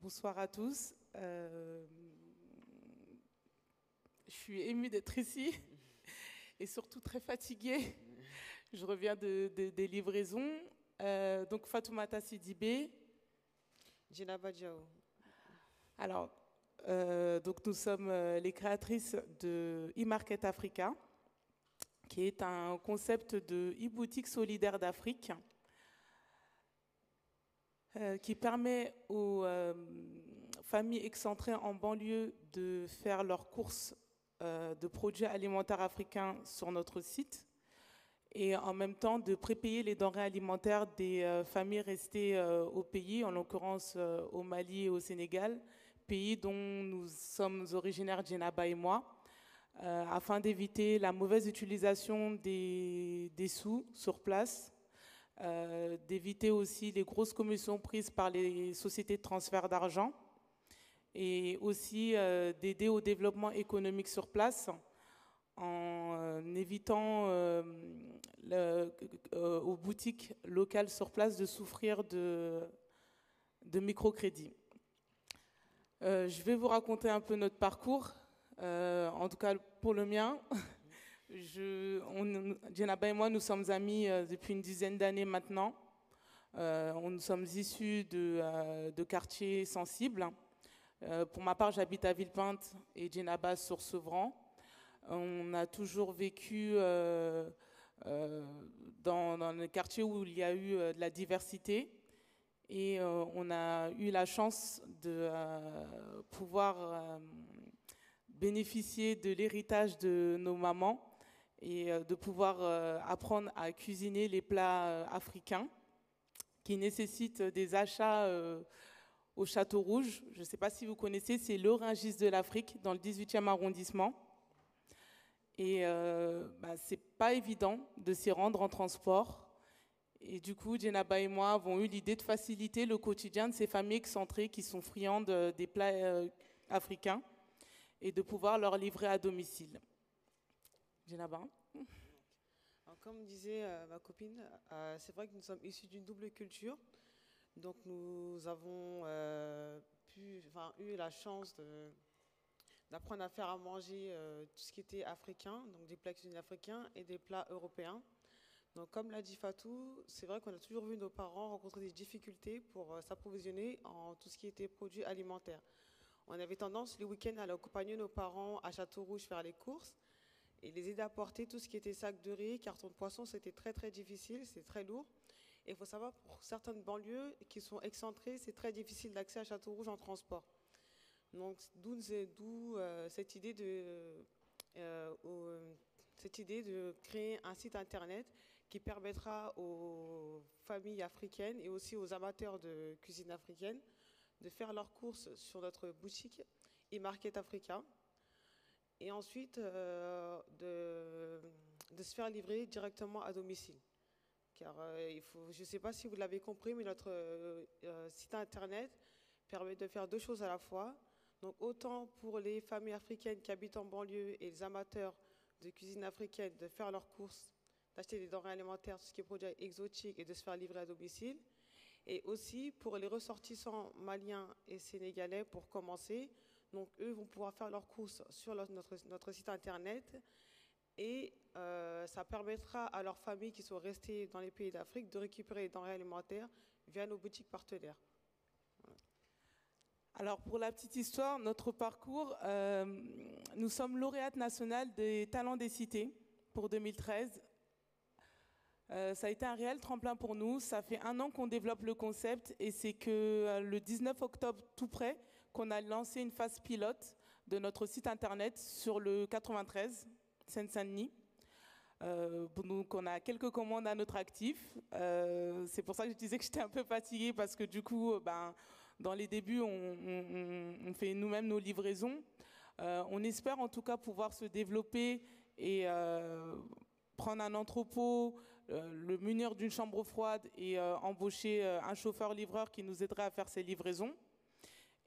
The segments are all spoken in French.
Bonsoir à tous. Je suis émue d'être ici et surtout très fatiguée. Je reviens des livraisons. Donc Fatoumata Sidibé. Djenaba Diaw. Alors, donc nous sommes les créatrices de e-Market Africa, qui est un concept de e-boutique solidaire d'Afrique qui permet aux familles excentrées en banlieue de faire leurs courses de produits alimentaires africains sur notre site et en même temps de prépayer les denrées alimentaires des familles restées au pays, en l'occurrence au Mali et au Sénégal, pays dont nous sommes originaires, Djenaba et moi, afin d'éviter la mauvaise utilisation des sous sur place, d'éviter aussi les grosses commissions prises par les sociétés de transfert d'argent et aussi d'aider au développement économique sur place en évitant aux boutiques locales sur place de souffrir de microcrédits. Je vais vous raconter un peu notre parcours, en tout cas pour le mien. Djenaba et moi, nous sommes amis depuis une dizaine d'années maintenant. Nous sommes issus de quartiers sensibles. Pour ma part, j'habite à Villepinte et Djenaba sur Sevran. On a toujours vécu dans les quartiers où il y a eu de la diversité et on a eu la chance de pouvoir bénéficier de l'héritage de nos mamans et de pouvoir apprendre à cuisiner les plats africains qui nécessitent des achats au Château Rouge. Je ne sais pas si vous connaissez, c'est le Rungis de l'Afrique dans le 18e arrondissement. Et c'est pas évident de s'y rendre en transport. Et du coup, Djenaba et moi avons eu l'idée de faciliter le quotidien de ces familles excentrées qui sont friandes des plats africains et de pouvoir leur livrer à domicile. Djenaba. Alors, comme disait ma copine, c'est vrai que nous sommes issus d'une double culture. Donc nous avons eu la chance d'apprendre à faire à manger tout ce qui était africain, donc des plats cuisinés africains et des plats européens. Donc comme l'a dit Fatou, c'est vrai qu'on a toujours vu nos parents rencontrer des difficultés pour s'approvisionner en tout ce qui était produits alimentaires. On avait tendance les week-ends à aller accompagner nos parents à Château-Rouge faire les courses et les aider à porter tout ce qui était sac de riz, carton de poisson, c'était très très difficile, c'est très lourd. Et il faut savoir, pour certaines banlieues qui sont excentrées, c'est très difficile d'accès à Château-Rouge en transport. Donc d'où cette idée de créer un site internet qui permettra aux familles africaines et aussi aux amateurs de cuisine africaine de faire leurs courses sur notre boutique e-Market Africa et ensuite de se faire livrer directement à domicile. Car je ne sais pas si vous l'avez compris, mais notre site internet permet de faire deux choses à la fois. Donc autant pour les familles africaines qui habitent en banlieue et les amateurs de cuisine africaine de faire leurs courses, d'acheter des denrées alimentaires, tout ce qui est produits exotiques et de se faire livrer à domicile. Et aussi pour les ressortissants maliens et sénégalais pour commencer. Donc eux vont pouvoir faire leurs courses sur notre site internet et ça permettra à leurs familles qui sont restées dans les pays d'Afrique de récupérer les denrées alimentaires via nos boutiques partenaires. Alors pour la petite histoire, notre parcours, nous sommes lauréates nationales des Talents des Cités pour 2013. Ça a été un réel tremplin pour nous. Ça fait 1 an qu'on développe le concept et c'est que le 19 octobre tout près qu'on a lancé une phase pilote de notre site internet sur le 93, Seine-Saint-Denis. Donc on a quelques commandes à notre actif. C'est pour ça que je disais que j'étais un peu fatiguée parce que du coup, dans les débuts, on fait nous-mêmes nos livraisons. On espère en tout cas pouvoir se développer et prendre un entrepôt, le munir d'une chambre froide et embaucher un chauffeur-livreur qui nous aiderait à faire ces livraisons.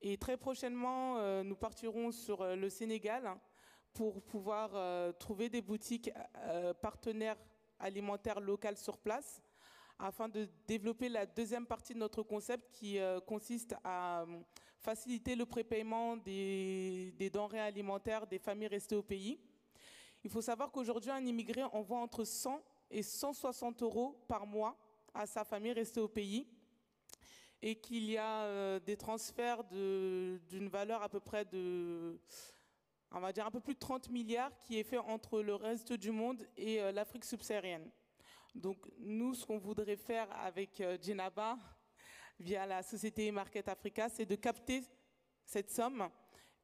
Et très prochainement, nous partirons sur le Sénégal pour pouvoir trouver des boutiques partenaires alimentaires locales sur place afin de développer la deuxième partie de notre concept qui consiste à faciliter le prépaiement des denrées alimentaires des familles restées au pays. Il faut savoir qu'aujourd'hui, un immigré envoie entre 100 et 160 euros par mois à sa famille restée au pays et qu'il y a des transferts d'une valeur à peu près de, on va dire, un peu plus de 30 milliards qui est fait entre le reste du monde et l'Afrique subsaharienne. Donc nous, ce qu'on voudrait faire avec Djenaba, via la société Market Africa, c'est de capter cette somme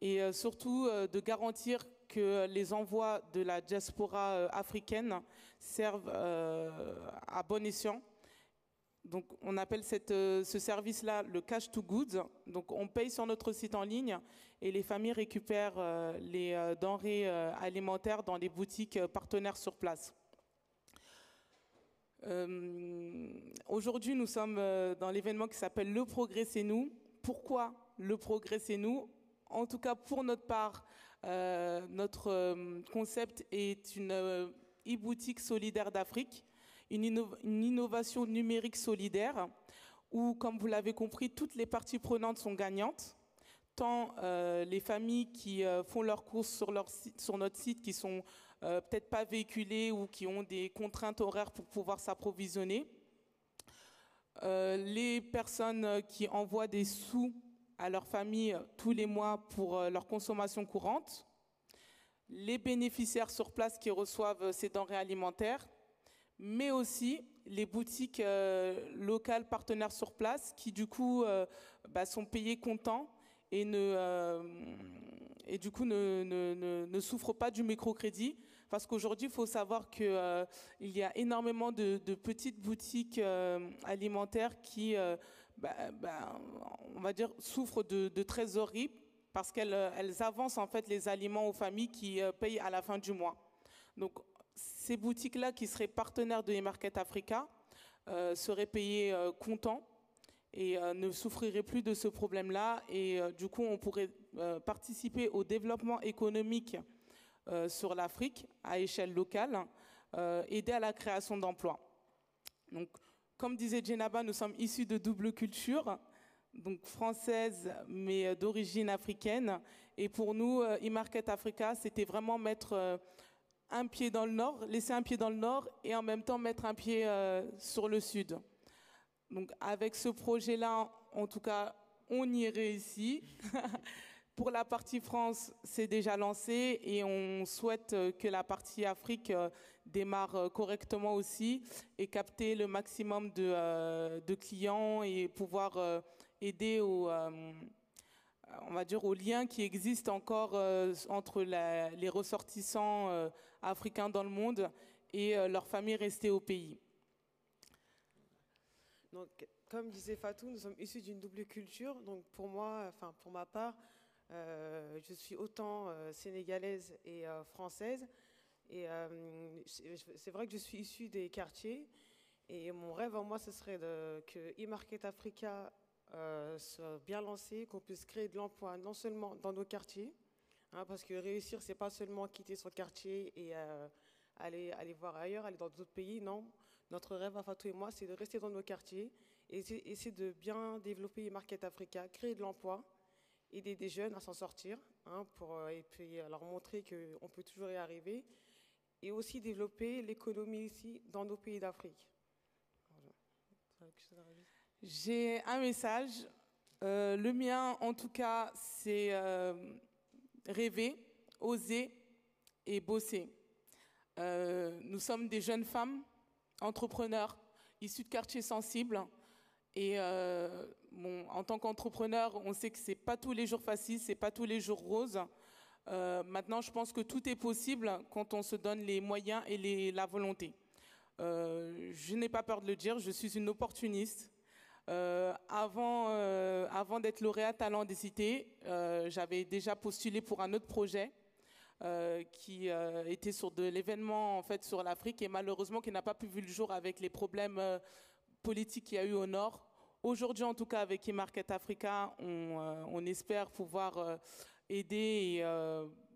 et surtout de garantir que les envois de la diaspora africaine servent à bon escient. Donc on appelle ce service-là le cash to goods. Donc on paye sur notre site en ligne et les familles récupèrent les denrées alimentaires dans les boutiques partenaires sur place. Aujourd'hui, nous sommes dans l'événement qui s'appelle Le Progrès, c'est nous. Pourquoi Le Progrès, c'est nous? En tout cas, pour notre part, notre concept est une e-boutique solidaire d'Afrique, une innovation numérique solidaire où, comme vous l'avez compris, toutes les parties prenantes sont gagnantes. Tant les familles qui font leurs courses sur notre site, qui sont peut-être pas véhiculés ou qui ont des contraintes horaires pour pouvoir s'approvisionner. Les personnes qui envoient des sous à leur famille tous les mois pour leur consommation courante. Les bénéficiaires sur place qui reçoivent ces denrées alimentaires, mais aussi les boutiques locales partenaires sur place qui du coup sont payées comptant et du coup ne souffrent pas du microcrédit. Parce qu'aujourd'hui, il faut savoir qu'il y a énormément de petites boutiques alimentaires qui, on va dire, souffrent de trésorerie parce qu'elles avancent en fait les aliments aux familles qui payent à la fin du mois. Donc, ces boutiques-là qui seraient partenaires de eMarket Africa seraient payées comptant et ne souffriraient plus de ce problème-là. Et du coup, on pourrait participer au développement économique sur l'Afrique à échelle locale, aider à la création d'emplois. Donc, comme disait Djenaba, nous sommes issus de double culture, donc française mais d'origine africaine. Et pour nous, eMarket Africa, c'était vraiment mettre un pied dans le nord, laisser un pied dans le nord et en même temps mettre un pied sur le sud. Donc avec ce projet-là, en tout cas, on y réussit. Pour la partie France, c'est déjà lancé et on souhaite que la partie Afrique démarre correctement aussi et capter le maximum de clients et pouvoir aider on va dire, aux liens qui existent encore entre les ressortissants africains dans le monde et leurs familles restées au pays. Donc, comme disait Fatou, nous sommes issus d'une double culture. Donc pour moi, enfin pour ma part, je suis autant sénégalaise et française. Et c'est vrai que je suis issue des quartiers. Et mon rêve en moi, ce serait que eMarket Africa soit bien lancé, qu'on puisse créer de l'emploi non seulement dans nos quartiers, hein, parce que réussir, c'est pas seulement quitter son quartier et aller voir ailleurs, aller dans d'autres pays. Non, notre rêve à Fatou et moi, c'est de rester dans nos quartiers et essayer de bien développer eMarket Africa, créer de l'emploi, aider des jeunes à s'en sortir, hein, et puis leur montrer qu'on peut toujours y arriver, et aussi développer l'économie ici dans nos pays d'Afrique. J'ai un message. Le mien, en tout cas, c'est rêver, oser et bosser. Nous sommes des jeunes femmes entrepreneurs issus de quartiers sensibles. Et en tant qu'entrepreneur, on sait que c'est pas tous les jours facile, c'est pas tous les jours rose. Maintenant, je pense que tout est possible quand on se donne les moyens et la volonté. Je n'ai pas peur de le dire, je suis une opportuniste. Avant d'être lauréate Talent des Cités, j'avais déjà postulé pour un autre projet qui était sur de l'événement en fait sur l'Afrique et malheureusement qui n'a pas pu vu le jour avec les problèmes politiques qu'il y a eu au Nord. Aujourd'hui, en tout cas, avec eMarket Africa, on espère pouvoir aider et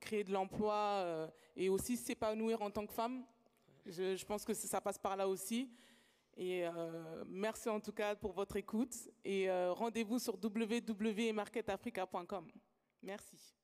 créer de l'emploi et aussi s'épanouir en tant que femme. Je pense que ça passe par là aussi. Et merci en tout cas pour votre écoute. Et rendez-vous sur www.marketafrica.com. Merci.